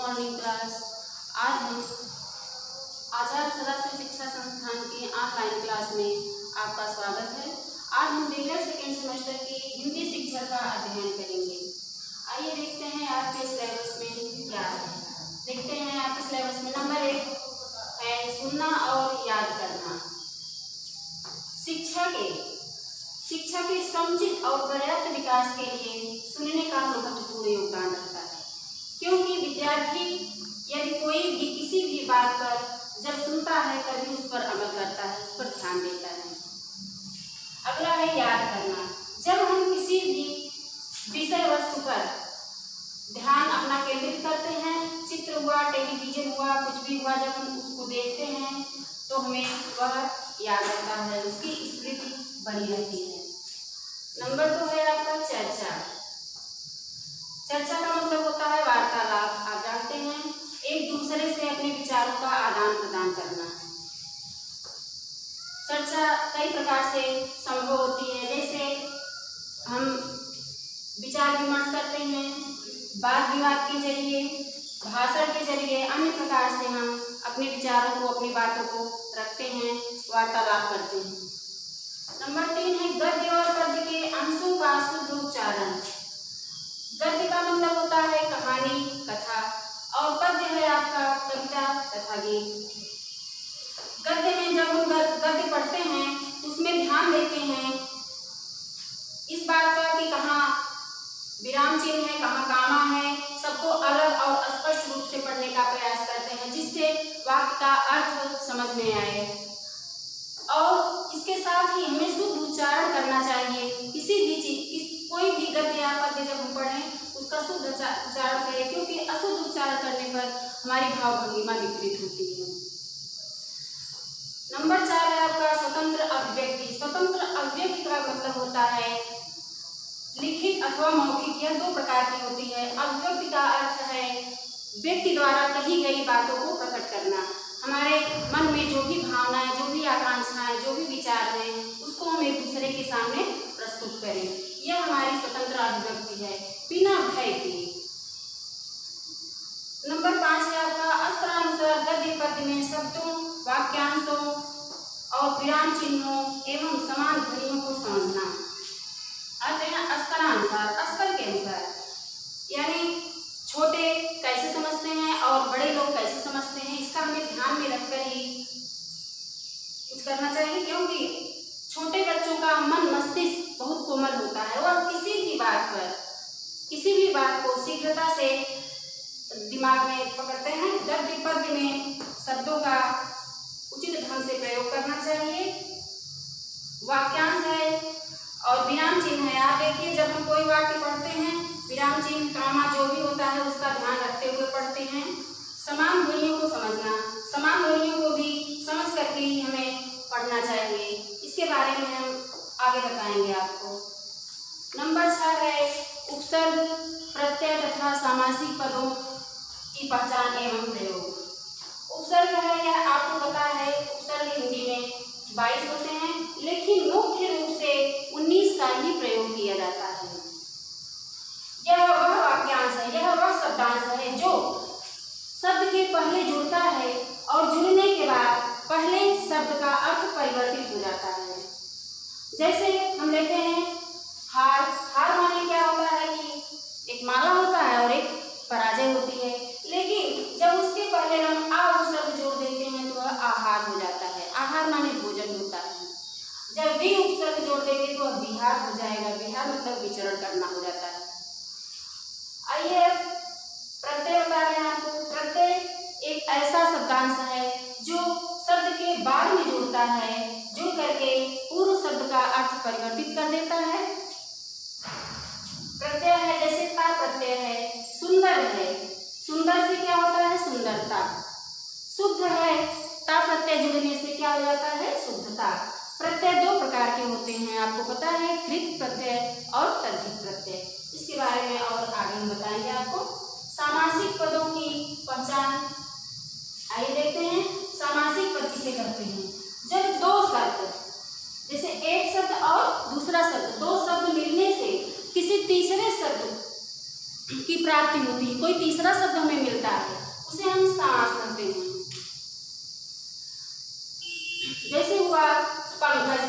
Morning class. आज हम आचार्य सदाशिव शिक्षा संस्थान की ऑनलाइन क्लास में आपका स्वागत है। आज हम बिगनर सेकेंड सेमेस्टर की हिंदी शिक्षा का अध्ययन करेंगे। आइए देखते हैं आपके सिलेबस में क्या है। देखते हैं आपके सिलेबस में नंबर 1 है सुनना और याद करना। शिक्षा के समुचित और पर्याप्त विकास के लिए सुनने का महत्वपूर्ण योगदान रहता है, क्योंकि विद्यार्थी यदि कोई भी किसी भी बात पर जब सुनता है तभी उस पर अमल करता है, उस पर ध्यान देता है। अगला है याद करना। जब हम किसी भी विषय वस्तु पर ध्यान अपना केंद्रित करते हैं, चित्र हुआ, टेलीविजन हुआ, कुछ भी हुआ, जब हम उसको देखते हैं तो हमें वह याद रहता है, उसकी स्मृति बनी रहती है। नंबर 2 है आपका चर्चा। चर्चा का मतलब होता है वार्तालाप। आप जानते हैं एक दूसरे से अपने विचारों का आदान प्रदान करना। चर्चा कई प्रकार से संभव होती है, जैसे हम विचार विमर्श करते हैं, वाद विवाद के जरिए, भाषण के जरिए, अन्य प्रकार से हम अपने विचारों को, अपनी बातों को रखते हैं, वार्तालाप करते हैं। नंबर 3 है गद्य और पद्य के अंशों का शुद्ध उच्चारण। गद्य का मतलब होता है कहानी, कथा, और पद्य है आपका कविता तथा गीत। गद्य में जब हम गद्य पढ़ते हैं उसमें ध्यान देते हैं इस बात का कि कहाँ विराम चिन्ह है, कहाँ कामा है, सबको अलग और स्पष्ट रूप से पढ़ने का प्रयास करते हैं, जिससे वाक्य का अर्थ समझ में आए। और इसके साथ ही हमें शुद्ध उच्चारण करना चाहिए। किसी भी चीज, कोई भी गद्य या पद्य जब हम पढ़ें उसका शुद्ध उच्चारण करें, क्योंकि अशुद्ध उच्चारण करने पर हमारी भाव भंगिमा विपरीत होती है। नंबर 4 है आपका स्वतंत्र अभिव्यक्ति। स्वतंत्र अभिव्यक्ति का मतलब होता है लिखित अथवा मौखिक, यह 2 प्रकार की होती है। अभिव्यक्ति का अर्थ है व्यक्ति द्वारा कही गई बातों को प्रकट करना। हमारे मन में जो भी भावनाएं, जो भी आकांक्षाएं, जो भी विचार हैं, उसको हम एक दूसरे के सामने प्रस्तुत करें, यह हमारी स्वतंत्र अभिव्यक्ति है, बिना भय के। नंबर 5 है आपका अस्त्रानुसार गद्य पद्य में शब्दों, वाक्यांशों और विराम चिन्हों एवं समान ध्वनियों को समझना। आते हैं अस्त्रानुसार, अस्तर के अनुसार, यानी छोटे कैसे समझते हैं और बड़े लोग कैसे समझते हैं, इसका हमें ध्यान में रखकर ही कुछ करना चाहिए, क्योंकि छोटे बच्चों का मन मस्तिष्क बहुत कोमल होता है। वह किसी भी बात को शीघ्रता से दिमाग में पकड़ते हैं। गद्य पद्य में शब्दों का उचित ढंग से प्रयोग करना चाहिए। वाक्यांश है और विराम चिन्ह है। आप देखिए जब हम कोई वाक्य पढ़ते हैं, विराम चिन्ह, कामा जो भी होता है उसका ध्यान रखते हुए पढ़ते हैं। समान ध्वनियों को समझना, समान ध्वनियों को भी समझ करके ही हमें पढ़ना चाहिए। इसके बारे में हम आगे बताएंगे आपको। नंबर 6 है उपसर्ग, प्रत्यय तथा सामासिक पदों की पहचान एवं प्रयोग। उपसर्ग है, यह आपको पता है, उपसर्ग हिंदी में 22 होते हैं, लेकिन मुख्य रूप से 19 का ही प्रयोग किया जाता है। यह वह वाक्यांश है, यह वह शब्दांश है जो शब्द के पहले जुड़ता है और जुड़ने के बाद पहले शब्द का अर्थ परिवर्तित हो जाता है। जैसे हम लेते हैं हार। हार माने क्या होता है कि एक माला होता है और एक पराजय होती है, लेकिन जब उसके पहले हम आ शब्द जोड़ देते हैं तो वह आहार हो जाता है। आहार माने भोजन होता है। जब भी उपसर्ग जोड़ देंगे तो वह विहार हो जाएगा। विहार मतलब विचरण करना हो जाता है। आइए प्रत्यय बता रहे हैं आपको। प्रत्यय एक ऐसा शब्दांश है जो शब्द के बाद में जुड़ता है, जुड़ करके पूर्व शब्द का अर्थ परिवर्तित कर देता है। प्रत्यय है जैसे ता प्रत्यय है, सुंदर है, सुंदर से क्या होता है, सुंदरता। शुद्ध है, ता प्रत्यय जुड़ने से क्या हो जाता है, शुद्धता। प्रत्यय 2 प्रकार के होते हैं, आपको पता है, कृत प्रत्यय और तद्धित प्रत्यय। इसके बारे में और आगे हम बताएंगे आपको। सामासिक पदों की पहचान आइए देखते हैं। सामासिक पद किसे कहते हैं? जब 2 शब्द, जैसे एक शब्द और दूसरा शब्द, 2 शब्द मिलने से किसी तीसरे शब्द की प्राप्ति होती है, कोई तीसरा शब्द हमें मिलता है, उसे हम समास कहते हैं। जैसे हुआ पंकज,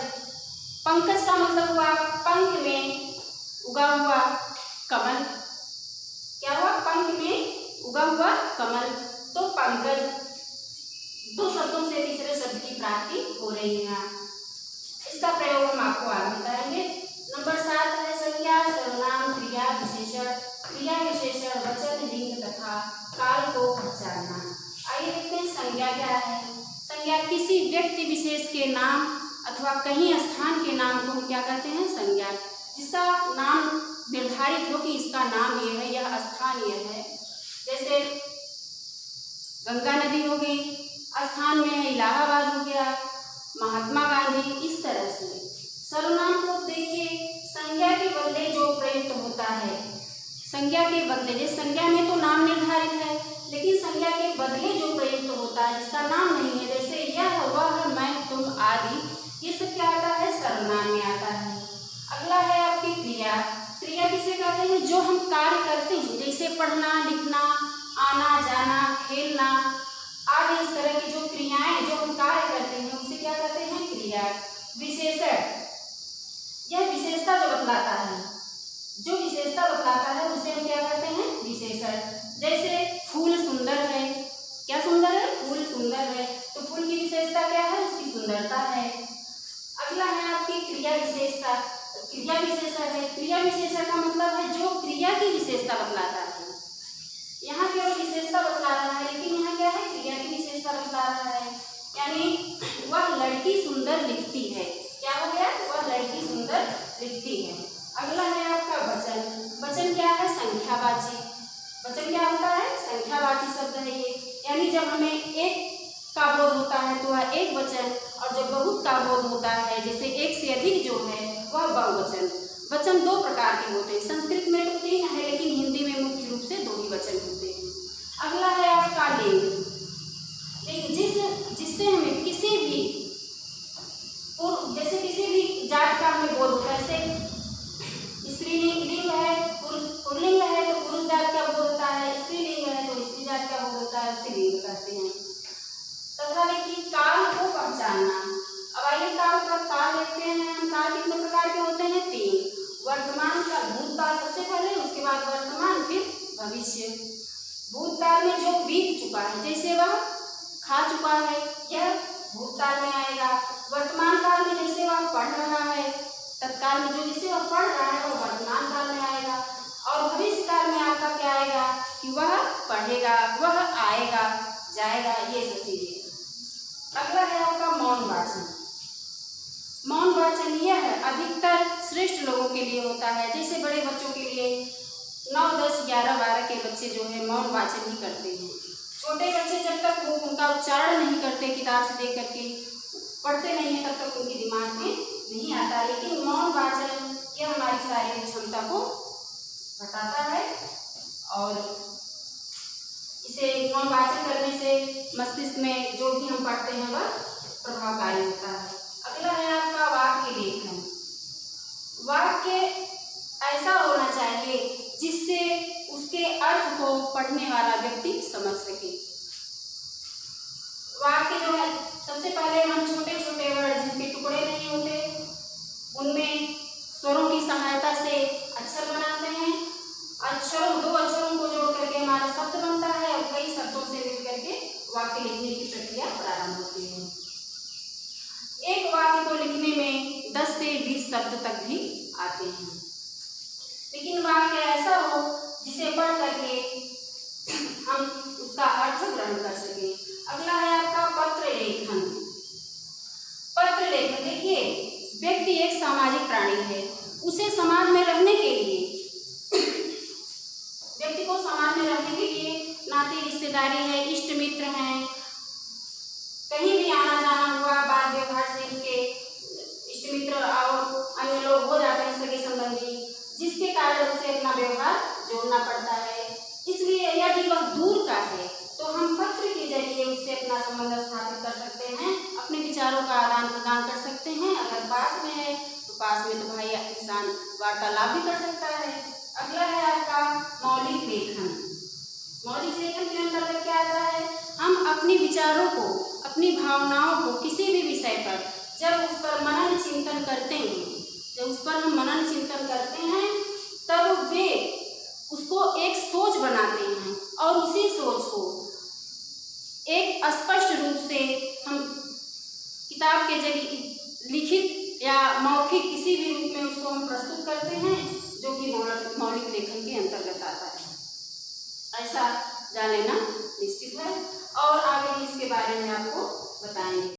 पंकज का मतलब हुआ पंख में उगा हुआ कमल। क्या हुआ? पंख में उगा हुआ कमल। तो पंकज, दो शब्दों से तीसरे शब्द की प्राप्ति हो रही है। इसका प्रयोग हम आपको आगे बताएंगे। नंबर 7 है संज्ञा, सर्वनाम, क्रिया विशेषण। क्रिया विशेषण वचन, लिंग तथा काल को पहचानना। आइए देखते हैं संज्ञा क्या है। संज्ञा किसी व्यक्ति विशेष के नाम अथवा कहीं स्थान के नाम को हम क्या कहते हैं? संज्ञा। जिसका नाम निर्धारित हो कि इसका नाम ये है, यह स्थान ये है। जैसे गंगा नदी हो गई, स्थान में है इलाहाबाद हो गया, महात्मा गांधी, इस तरह से। सर्वनाम को देखिए, संज्ञा के बदले जो प्रयुक्त होता है, संज्ञा के बदले, जैसे संज्ञा में तो नाम निर्धारित है, लेकिन संज्ञा के बदले जो प्रयुक्त होता है जिसका नाम नहीं है, जैसे यह, वह, मैं, तुम आदि, ये सब क्या आता है? सर्वनाम में आता है। अगला है आपकी क्रिया। क्रिया किसे कहते हैं? जो हम कार्य करते हैं, जैसे पढ़ना, लिखना, आना जाना, खेलना आदि, इस तरह की जो क्रियाएं जो हम कार्य करते हैं उसे क्या कहते हैं? क्रिया। विशेषण, यह विशेषता जो बतलाता है, जो विशेषता बतलाता है उसे हम क्या कहते हैं? विशेषण। जैसे फूल सुंदर है, क्या सुंदर है? फूल सुंदर है, तो फूल की विशेषता क्या है? उसकी सुंदरता है। अगला है आपकी क्रिया विशेषता, क्रिया विशेषण है। क्रिया विशेषण का मतलब है जो क्रिया की विशेषता बतलाता है। यहाँ केवल विशेषता बतला रहा है, लेकिन यहाँ क्या है? क्रिया की विशेषता बतला रहा है। यानी वह लड़की सुंदर लिखती है। क्या हो गया? वह लड़की सुंदर लिखती है। अगला है आपका वचन। वचन क्या है? संख्यावाची। वचन क्या होता है? संख्यावाची शब्द है ये। यानी जब हमें एक का बोध होता है तो वह एक वचन, और जब बहुत का बोध होता है, जैसे एक से अधिक जो है, वह बहुवचन। वचन दो प्रकार के होते हैं, संस्कृत में तो 3 है, लेकिन हिंदी में मुख्य रूप से 2 ही वचन होते हैं। अगला है आपका लिंग। जिससे हमें किसी भी, जैसे किसी भी जात का हमें बोध होता है, जैसे स्त्रीलिंग है, पुल्लिंग है तो पुरुष जात का बोध होता है, स्त्रीलिंग है तो स्त्री जात का बोध होता है, उसे लिंग कहते हैं। तथा देखिए काल को पहचानना। अब आइए काल का काल देखते हैं हम। काल कितने प्रकार के होते हैं? 3। वर्तमान का, भूतकाल सबसे पहले, उसके बाद वर्तमान, फिर भविष्य। भूतकाल में जो बीत चुका है, जैसे वह खा चुका है, यह भूतकाल में आएगा। वर्तमान काल में जैसे वह पढ़ रहा है, तत्काल में जो जिसे वह पढ़ रहा है वह वर्तमान काल में आएगा। और भविष्य काल में आपका क्या आएगा? कि वह पढ़ेगा, वह आएगा, जाएगा, ये सब चीजें। अगला है आपका मौन वाचन। मौन वाचन यह अधिकतर श्रेष्ठ लोगों के लिए होता है। जैसे बड़े बच्चों के लिए 9, 10, 11, 12 के बच्चे जो है मौन वाचन ही करते हैं। छोटे बच्चे जब तक वो उनका उच्चारण नहीं करते, किताब से देख करके पढ़ते नहीं है, तब तक उनके दिमाग में नहीं आता। लेकिन मौन वाचन यह हमारी शारीरिक क्षमता को घटाता है, और इसे मौन वाचन करने से मस्तिष्क में जो भी हम पढ़ते हैं वह प्रभावकारी होता है। अगला है आपका वाक्य लेखन। वाक्य ऐसा होना चाहिए जिससे उसके अर्थ को पढ़ने वाला व्यक्ति समझ सके। वाक्य जो है, सबसे पहले हम छोटे छोटे वर्ड जिसके टुकड़े नहीं होते, उनमें स्वरों की सहायता से अक्षर बनाते हैं। अक्षरों, 2 अक्षरों को जोड़ करके हमारा शब्द बनता है, और कई शब्दों से मिल करके वाक्य लिखने की प्रक्रिया प्रारंभ होती है। एक वाक्य को लिखने में 10 से 20 शब्द तक भी आते हैं। लेकिन वाक्य ऐसा हो जिसे पढ़ करके हम उसका अर्थ ग्रहण कर सकें। अगला है आपका पत्र लेखन। पत्र लेखन, देखिए व्यक्ति एक सामाजिक प्राणी है। उसे समाज में रहने के लिए, व्यक्ति को समाज में रहने के लिए नाते रिश्तेदारी है, इष्ट मित्र हैं, कहीं भी आना जाना हुआ, बात व्यवहार से उसके इष्ट मित्र और अन्य लोग हो जाते हैं, सगे संबंधी, जिसके कारण उसे अपना व्यवहार जोड़ना पड़ता है। इसलिए यदि वह दूर का है तो हम पत्र के जरिए उससे अपना संबंध स्थापित कर सकते हैं, अपने विचारों का आदान प्रदान कर सकते हैं। अगर पास में है तो पास में तो भाई इंसान वार्तालाप भी कर सकता है। अगला है आपका मौलिक लेखन। मौलिक लेखन के अंतर्गत क्या आता है? हम अपने विचारों को, अपनी भावनाओं को किसी भी विषय पर जब उस पर मनन चिंतन करते हैं, तब वे उसको एक सोच बनाते हैं और उसी सोच को एक स्पष्ट रूप से हम किताब के जरिए लिखित या मौखिक किसी भी रूप में उसको हम प्रस्तुत करते हैं, जो कि मौलिक लेखन के अंतर्गत आता है। ऐसा जान लेना निश्चित है और आगे इसके बारे में आपको बताएंगे।